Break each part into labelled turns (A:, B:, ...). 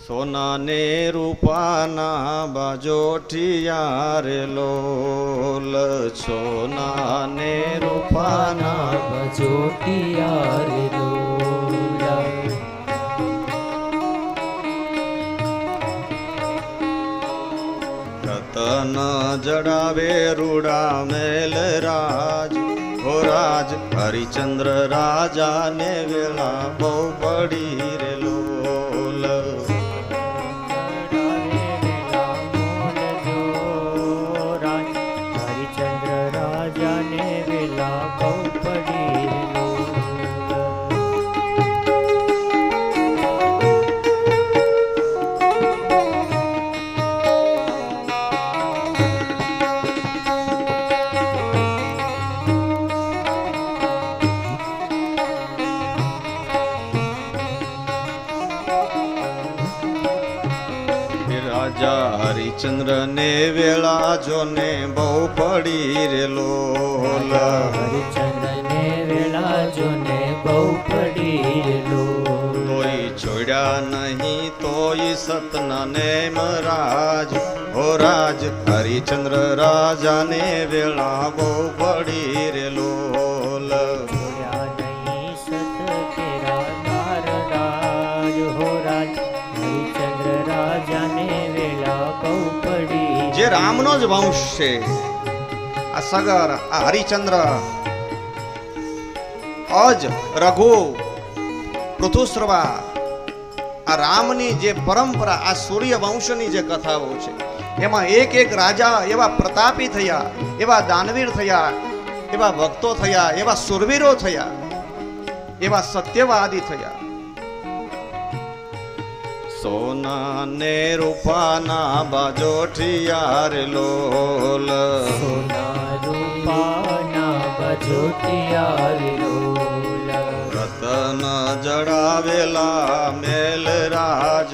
A: સોના ને રૂપાના બાજોઠિયા રે લોલ, સોના ને રૂપાના
B: બાજોઠિયા રે લોલ,
A: રતન જડાવે રૂડા મેલ રાજ, હો રાજ હરિચંદ્ર રાજા ને વેળા બહુ પડી રે લોલ.
B: હરિચંદ્ર રાજાને વેલા બહુ પડી રે લોલ.
A: રાજા હરિચંદ્ર ને વેળા જોને બહુ પડી રે લોલ.
B: હરિચંદ્ર ને વેલા જોને બહુ પડી રે લોલ.
A: તોય છોડ્યા નહીં તોય સતના ને મહારાજ, હો રાજ હરિચંદ્ર રાજા ને વેળા બહુ પડી રે લોલ.
B: છોડ્યા નહીં સત કેરા તાર રાજ, હો રાજ હરિચંદ્ર રાજાને વેલા બહુ પડી.
A: જે રામનો જ વંશ છે આ સગર, આ હરિચંદ્ર, અજ, રઘુ, પૃથુશ્રવા, આ રામની જે પરંપરા, આ સૂર્ય વંશની જે કથાઓ છે એમાં એક એક રાજા એવા પ્રતાપી થયા, એવા દાનવીર થયા, એવા ભક્તો થયા, એવા સુરવીરો થયા, એવા સત્યવાદી થયા. સોના ને રૂપાના બાજોઠિયા રે લોલ,
B: સોના રૂપાના બાજોઠિયા રે લોલ.
A: રતન જડાવેલા મેલ રાજ,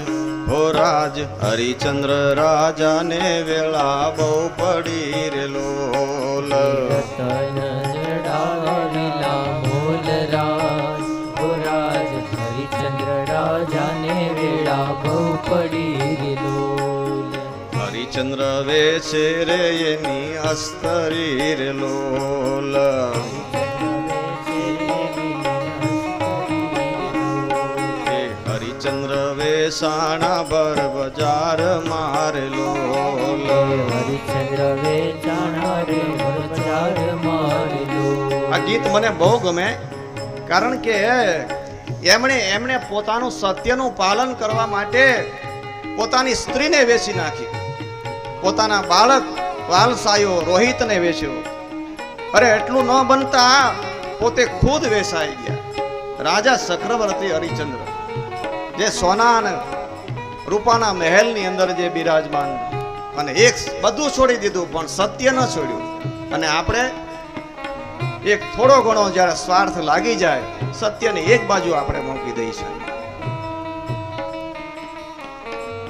A: હો રાજ હરિચંદ્ર રાજા ને વેળા બહુ પડી રે લોલ.
B: રતન જડાવેલા મોલ રાજ, હો રાજ હરિચંદ્ર રાજાને વેળા બહુ પડી રે લોલ.
A: હરિચંદ્ર વેશે રે એની અસ્તરી રે લોલ. હરિચંદ્ર વેસાણા બર બજાર મારે લોલ.
B: હરિચંદ્ર વેચાણા રે બજાર મારે લોલ.
A: આ ગીત મને બહુ ગમે, કારણ કે એમણે પોતાનું સત્યનું પાલન કરવા માટે પોતાની સ્ત્રીને વેચી નાખી, પોતાના બાળક વાલસાયો રોહિતને વેચ્યો. અરે એટલું ન બનતા પોતે ખુદ વેચાઈ ગયા. રાજા ચક્રવર્તી હરિચંદ્ર જે સોના અને રૂપાના મહેલની અંદર જે બિરાજમાન, અને એક બધું છોડી દીધું પણ સત્ય ન છોડ્યું. અને આપણે એક થોડો ઘણો જ્યારે સ્વાર્થ લાગી જાય, સત્યની એક બાજુ આપણે મૂકી દઈશું.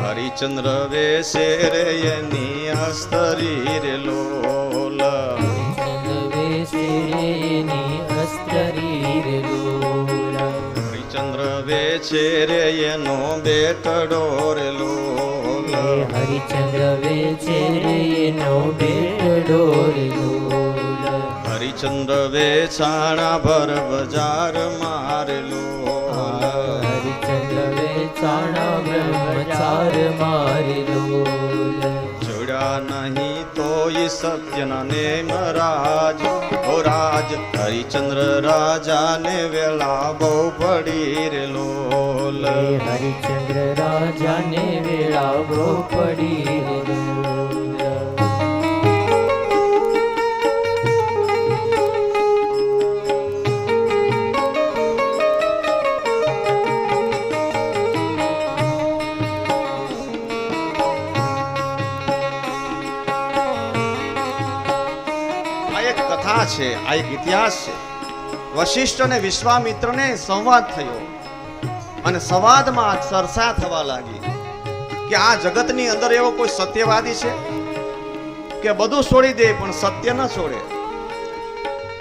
A: હરિચંદ્ર વેશે રે એની અસ્તરી રે લોલ. હરિચંદ્ર વેશે રે એનો બેટડો રે લોલ.
B: હરિચંદ્ર વેચે એનો બેટડો રે લોલ.
A: હરિચંદ્ર વેચાણા ભર બજાર મારે લોલ.
B: હરિચંદ્ર વેચાણા બ્રહ્મચાર મારે લોલ.
A: જોડ્યા નહીં તોય સત્યના ને મહારાજ, હો રાજ હરિચંદ્ર રાજા ને વેળા બહુ પડી રે લોલ.
B: હરિચંદ્ર રાજાને વેળા બહુ પડી રે લોલ.
A: કથા છે, આ એક ઇતિહાસ છે. વશિષ્ઠ અને વિશ્વામિત્રને સંવાદ થયો, અને સંવાદમાં ચર્ચા થવા લાગી કે આ જગતની અંદર એવો કોઈ સત્યવાદી છે કે બધું છોડી દે પણ સત્ય ન છોડે.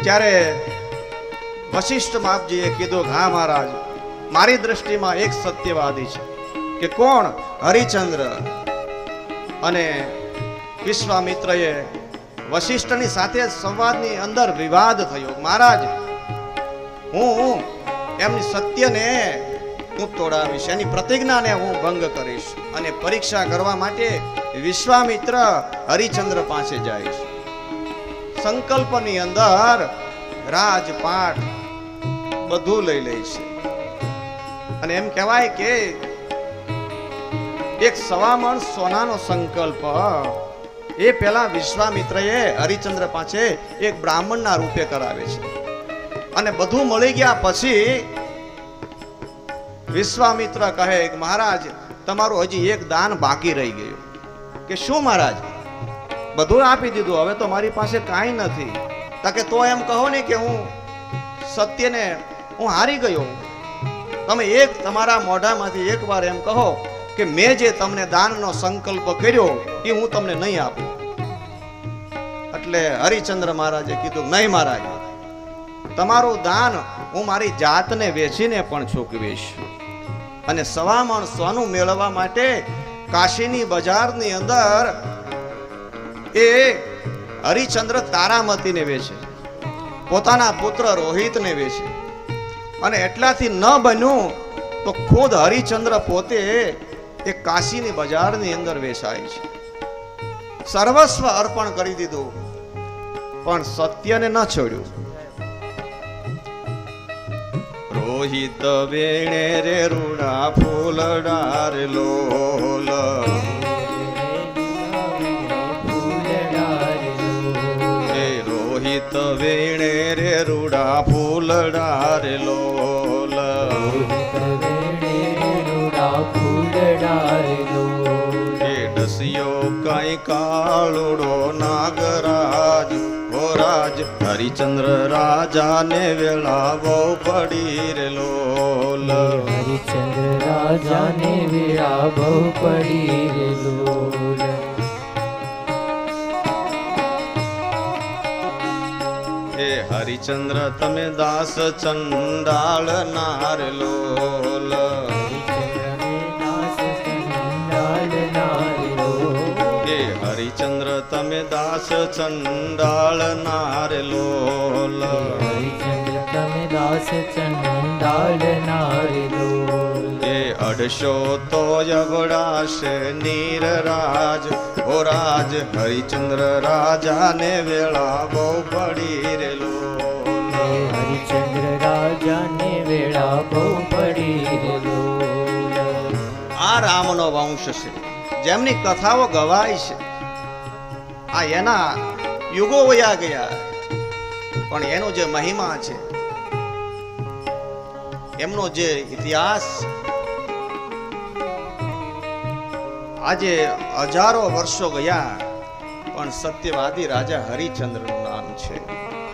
A: ત્યારે વશિષ્ઠ બાપજીએ કીધું, હા મહારાજ, મારી દ્રષ્ટિમાં એક સત્યવાદી છે, કે કોણ? હરિચંદ્ર. અને વિશ્વામિત્રએ વશિષ્ઠની સાથે સંવાદની અંદર વિવાદ થયો. મહારાજ, હું એમની સત્યને હું તોડાવીશ, એની પ્રતિજ્ઞાને હું ભંગ કરીશ. અને પરીક્ષા કરવા માટે વિશ્વામિત્ર હરિચંદ્ર પાસે જાય છે. સંકલ્પની અંદર રાજપાટ બધું લઈ લે છે. અને એમ કહેવાય કે એક 1.25 મણ સોનાનો સંકલ્પ એ પેલા વિશ્વામિત્રએ હરિચંદ્ર પાસે એક બ્રાહ્મણના રૂપે કરાવે છે. અને બધું મળી ગયા પછી વિશ્વામિત્ર કહે કે મહારાજ, તમારું હજી એક દાન બાકી રહી ગયું. કે શું મહારાજ? બધું આપી દીધું, હવે તો મારી પાસે કાંઈ નથી. તાકે તો એમ કહો ને કે હું સત્યને હું હારી ગયો. તમે એક તમારા મોઢામાંથી એકવાર એમ કહો કે મેં જે તમને દાનનો સંકલ્પ કર્યો એ હું તમને નહીં આપું. એટલે હરિચંદ્ર મહારાજે કીધું, નહીં મહારાજ, તમારું દાન હું મારી જાતને વેચીને પણ ચૂકવીશ. અને 1.25 મણ સોનું મેળવવા માટે કાશીની બજારની અંદર એ હરિચંદ્ર તારામતીને વેચે, પોતાના પુત્ર રોહિતને વેચે. અને એટલાથી ન બન્યું તો ખુદ હરિચંદ્ર પોતે એ કાશીની બજારની અંદર વેચાય છે. સર્વસ્વ અર્પણ કરી દીધું, પણ સત્યને ન છોડ્યું. રોહિત વેણે રે રૂડા ફૂલડા રે લોલ, રોહિત વેણે રે રૂડા ફૂલડા રે લોલ, એ ડસિયો કઈ કાળુડો નાગરાજ, ઓ રાજ હરિચંદ્ર રાજાને વેળાવો પડી રે લોલ,
B: હરિચંદ્ર રાજાને વેળાવો પડી રે લોલ.
A: હે હરિચંદ્ર તમે દાસ ચંડાળ નાર લોલ, હે હરિચંદ્ર તમે દાસ ચંડાળ નાર લોલ,
B: હરિચંદ્ર તમે દાસ ચંડાળ નાર લોલ.
A: હે 150 તો અવડાશે નીર રાજ, ઓ રાજ હરિચંદ્ર રાજાને વેળાવો પડી રે લોલ,
B: હરિચંદ્ર રાજાને વેળાવો પડી રે લોલ.
A: આ રામનો વંશ છે, જેમની કથાઓ ગવાય છે. આ એના યુગો વયા ગયા, પણ એનો જે મહિમા છે, એમનો જે ઇતિહાસ, આજે હજારો વર્ષો ગયા, પણ સત્યવાદી રાજા હરિચંદ્રનું નામ છે.